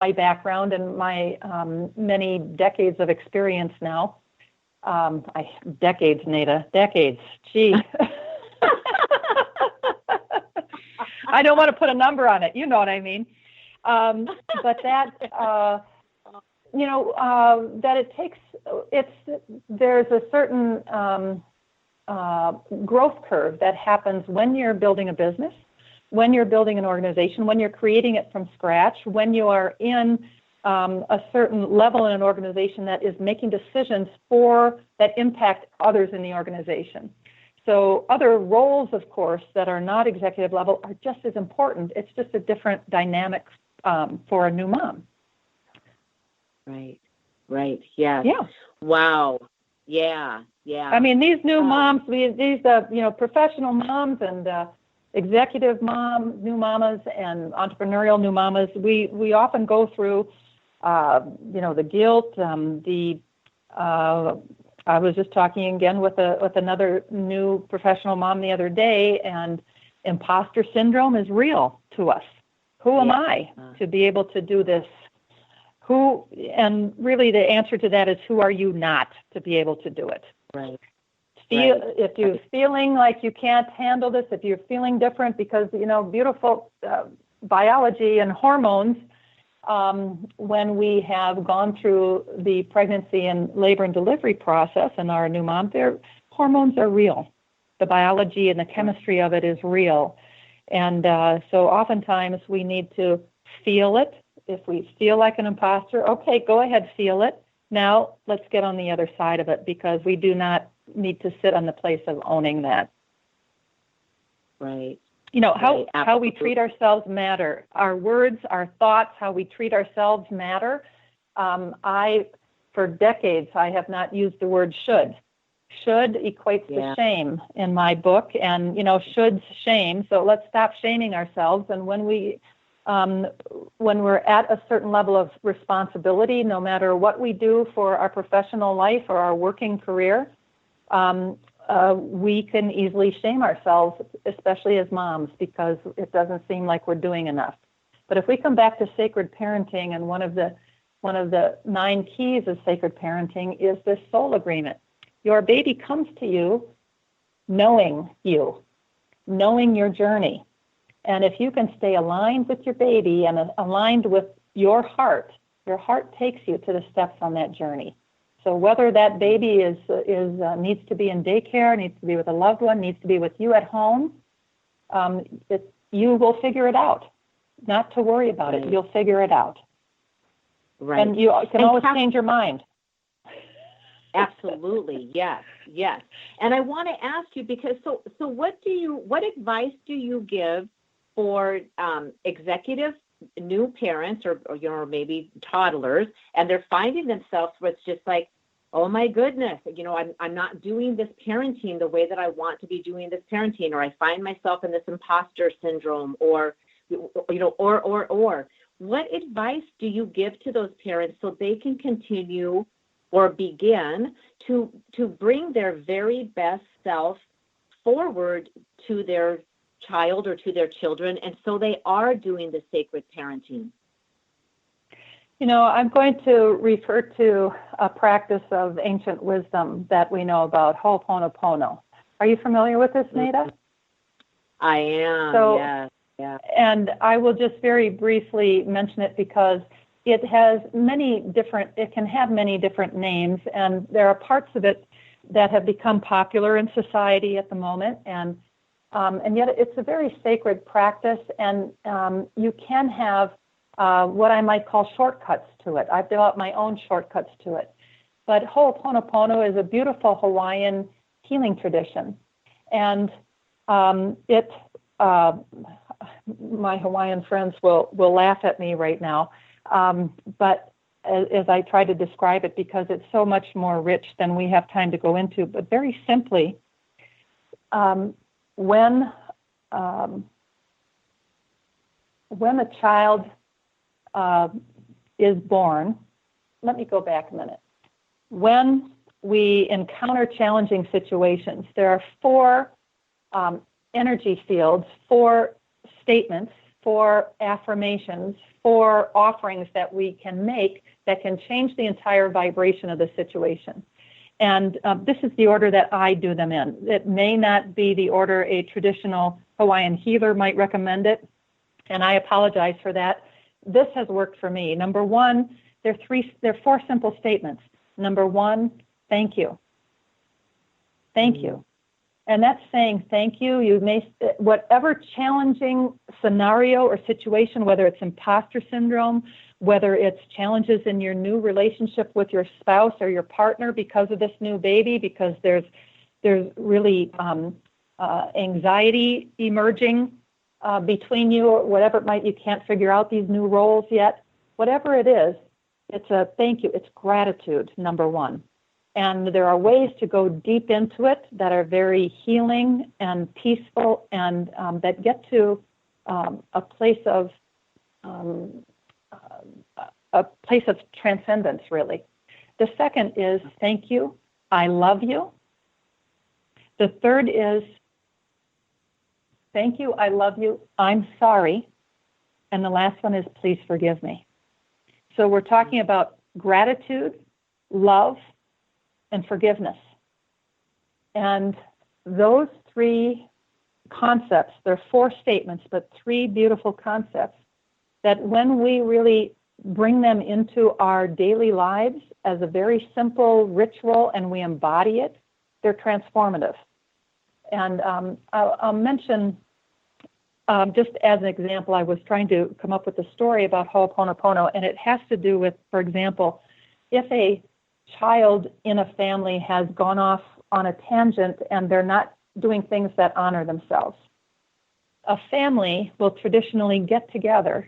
background and my many decades of experience now. Decades, Nada, decades. Gee. I don't want to put a number on it. You know what I mean. But that, that it takes, there's a certain growth curve that happens when you're building a business, when you're building an organization, when you're creating it from scratch, when you are in a certain level in an organization that is making decisions that impact others in the organization. So other roles, of course, that are not executive level are just as important. It's just a different dynamic for a new mom. Right. Yeah. Yeah. Wow. Yeah. I mean, these new moms, these professional moms and executive new mamas and entrepreneurial new mamas, we often go through, the guilt, I was just talking again with another new professional mom the other day, and imposter syndrome is real to us. Who am I to be able to do this? And really the answer to that is, who are you not to be able to do it? Right. If you're feeling like you can't handle this, if you're feeling different because, beautiful biology and hormones, when we have gone through the pregnancy and labor and delivery process and are a new mom, their hormones are real. The biology and the chemistry of it is real. And so oftentimes we need to feel it. If we feel like an imposter, okay, go ahead, feel it. Now let's get on the other side of it, because we do not need to sit on the place of owning that. Right. How we treat ourselves matter. Our words, our thoughts, how we treat ourselves matter. For decades, I have not used the word should. Should equates to shame in my book, and, should's shame. So let's stop shaming ourselves. And when we're at a certain level of responsibility, no matter what we do for our professional life or our working career, we can easily shame ourselves, especially as moms, because it doesn't seem like we're doing enough. But if we come back to sacred parenting, and one of the 9 keys of sacred parenting is this soul agreement. Your baby comes to you knowing your journey. And if you can stay aligned with your baby and aligned with your heart takes you to the steps on that journey. So whether that baby needs to be in daycare, needs to be with a loved one, needs to be with you at home, you will figure it out. Not to worry about it. You'll figure it out. Right. And you can always change your mind. Absolutely. Yes. And I want to ask you, because so what advice do you give for executive new parents or maybe toddlers, and they're finding themselves where it's just like, oh my goodness, I'm not doing this parenting the way that I want to be doing this parenting, or I find myself in this imposter syndrome, or what advice do you give to those parents so they can continue or begin to bring their very best self forward to their child or to their children, and so they are doing the sacred parenting? I'm going to refer to a practice of ancient wisdom that we know about, Ho'oponopono. Are you familiar with this, Nada? I am, yes. Yeah. And I will just very briefly mention it because it can have many different names, and there are parts of it that have become popular in society at the moment, and yet it's a very sacred practice, and you can have what I might call shortcuts to it. I've developed my own shortcuts to it. But Ho'oponopono is a beautiful Hawaiian healing tradition, and my Hawaiian friends will laugh at me right now, but as I try to describe it, because it's so much more rich than we have time to go into, but very simply, when a child is born, let me go back a minute. When we encounter challenging situations, there are 4 energy fields, 4 statements for affirmations, for offerings that we can make that can change the entire vibration of the situation. And this is the order that I do them in. It may not be the order a traditional Hawaiian healer might recommend it, and I apologize for that. This has worked for me. Number one, there are 4 simple statements. Number 1, thank you. Thank you. And that's saying thank you. You may, whatever challenging scenario or situation, whether it's imposter syndrome, whether it's challenges in your new relationship with your spouse or your partner because of this new baby, because there's really anxiety emerging between you, or whatever it might, you can't figure out these new roles yet. Whatever it is, it's a thank you. It's gratitude, number 1. And there are ways to go deep into it that are very healing and peaceful, and that get to a place of transcendence, really. The second is thank you, I love you. The third is thank you, I love you, I'm sorry. And the last one is please forgive me. So we're talking about gratitude, love, and forgiveness. And those 3 concepts, they're 4 statements, but 3 beautiful concepts that when we really bring them into our daily lives as a very simple ritual and we embody it, they're transformative. And I'll mention, just as an example, I was trying to come up with a story about Ho'oponopono, and it has to do with, for example, if a child in a family has gone off on a tangent and they're not doing things that honor themselves, a family will traditionally get together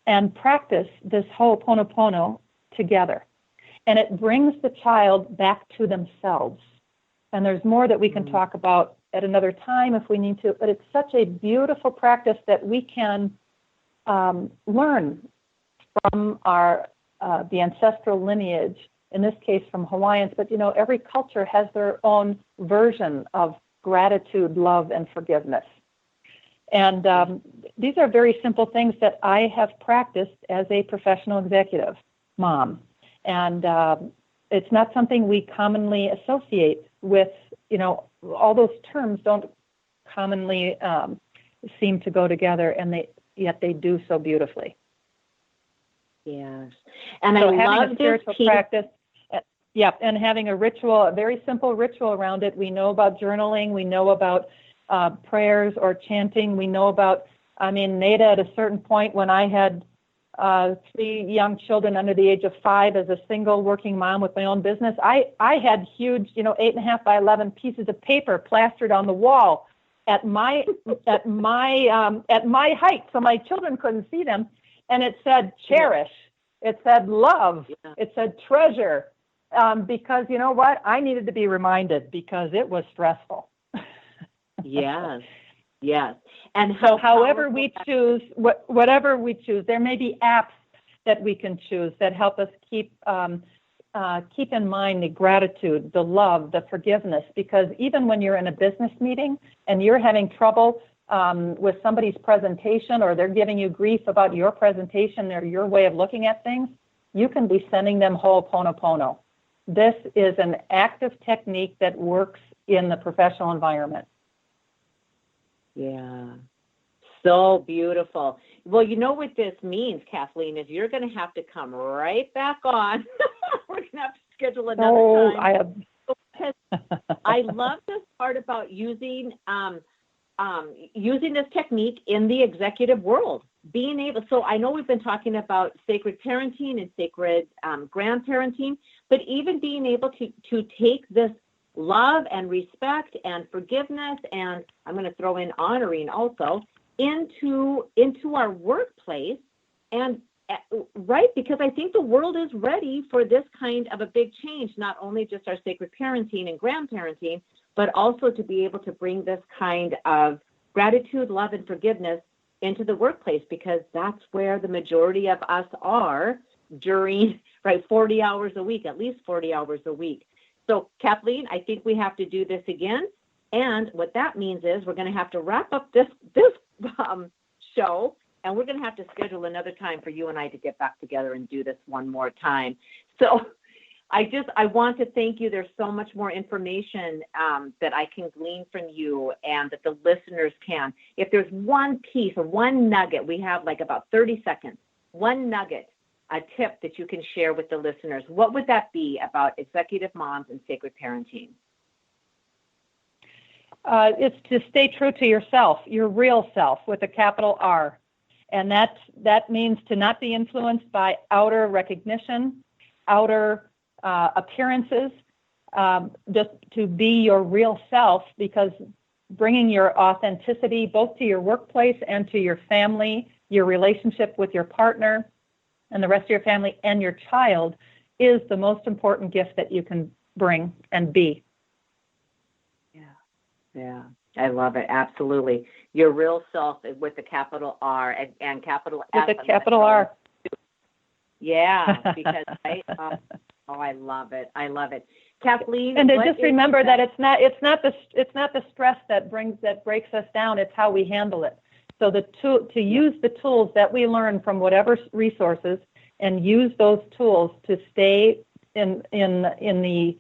and practice this Ho'oponopono together. And it brings the child back to themselves. And there's more that we can talk about at another time if we need to, but it's such a beautiful practice that we can learn from the ancestral lineage, in this case from Hawaiians, but every culture has their own version of gratitude, love, and forgiveness. And these are very simple things that I have practiced as a professional executive mom. And it's not something we commonly associate with, all those terms don't commonly seem to go together, and yet they do so beautifully. Yes. And so I having love a spiritual this practice. Yep, and having a ritual, a very simple ritual around it. We know about journaling. We know about prayers or chanting. We know about, Nada, at a certain point when I had 3 young children under the age of 5 as a single working mom with my own business, I had huge, 8.5 by 11 pieces of paper plastered on the wall at my height, so my children couldn't see them. And it said cherish. It said love. It said treasure. Because you know what? I needed to be reminded because it was stressful. Yes. And so however we choose, whatever we choose, there may be apps that we can choose that help us keep in mind the gratitude, the love, the forgiveness, because even when you're in a business meeting and you're having trouble with somebody's presentation, or they're giving you grief about your presentation or your way of looking at things, you can be sending them Ho'oponopono. This is an active technique that works in the professional environment. Yeah. So beautiful. Well, you know what this means, Kathleen, is you're going to have to come right back on. We're going to have to schedule another time. I love this part about using this technique in the executive world. Being able, so I know we've been talking about sacred parenting and sacred grandparenting, but even being able to take this love and respect and forgiveness, and I'm going to throw in honoring also, into our workplace, and right, because I think the world is ready for this kind of a big change, not only just our sacred parenting and grandparenting, but also to be able to bring this kind of gratitude, love, and forgiveness into the workplace, because that's where the majority of us are during, 40 hours a week, at least 40 hours a week. So Kathleen, I think we have to do this again. And what that means is we're going to have to wrap up this show and we're going to have to schedule another time for you and I to get back together and do this one more time. So I want to thank you. There's so much more information that I can glean from you and that the listeners can. If there's one piece or one nugget, we have like about 30 seconds, one nugget, a tip that you can share with the listeners, what would that be about executive moms and sacred parenting? It's to stay true to yourself, your real self with a capital R. And that means to not be influenced by outer recognition, outer appearances, just to be your real self, because bringing your authenticity both to your workplace and to your family, your relationship with your partner and the rest of your family and your child is the most important gift that you can bring and be. Yeah, I love it. Absolutely. Your real self with a capital R and capital F. With a capital R. Yeah, because I love it. I love it. Kathleen, and to just remember that it's not the stress that breaks us down. It's how we handle it. So to use the tools that we learn from whatever resources and use those tools to stay in the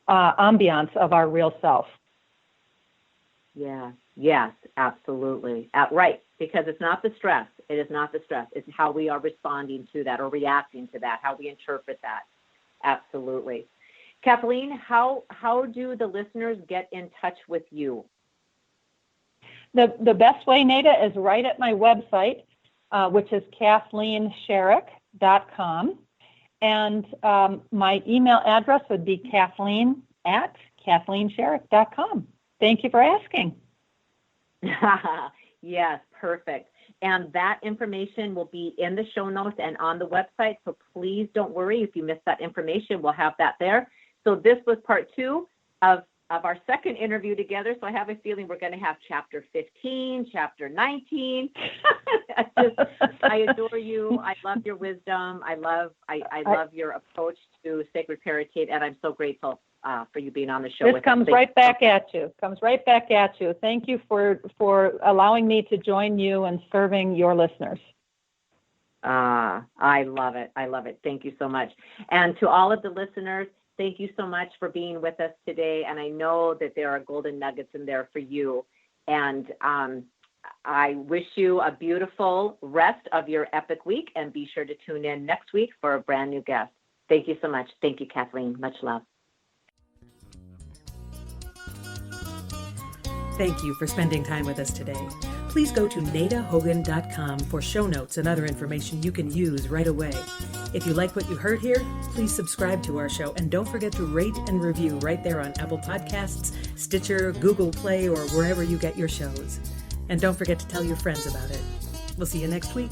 ambiance of our real self. Yeah. Yes, absolutely. Right. Because it's not the stress. It is not the stress. It's how we are responding to that or reacting to that, how we interpret that. Absolutely. Kathleen, how do the listeners get in touch with you? The best way, Nada, is right at my website, which is KathleenScherek.com. And my email address would be Kathleen@KathleenScherek.com. Thank you for asking. Yes, perfect. And that information will be in the show notes and on the website. So please don't worry if you missed that information. We'll have that there. So this was part 2 of our second interview together. So I have a feeling we're going to have chapter 15, chapter 19. I adore you. I love your wisdom. I love your approach to sacred parenting, and I'm so grateful for you being on the show. This comes right back at you. Thank you for allowing me to join you and serving your listeners. I love it. Thank you so much. And to all of the listeners, thank you so much for being with us today. And I know that there are golden nuggets in there for you. And I wish you a beautiful rest of your epic week, and be sure to tune in next week for a brand new guest. Thank you so much. Thank you, Kathleen. Much love. Thank you for spending time with us today. Please go to nadahogan.com for show notes and other information you can use right away. If you like what you heard here, please subscribe to our show, and don't forget to rate and review right there on Apple Podcasts, Stitcher, Google Play, or wherever you get your shows. And don't forget to tell your friends about it. We'll see you next week.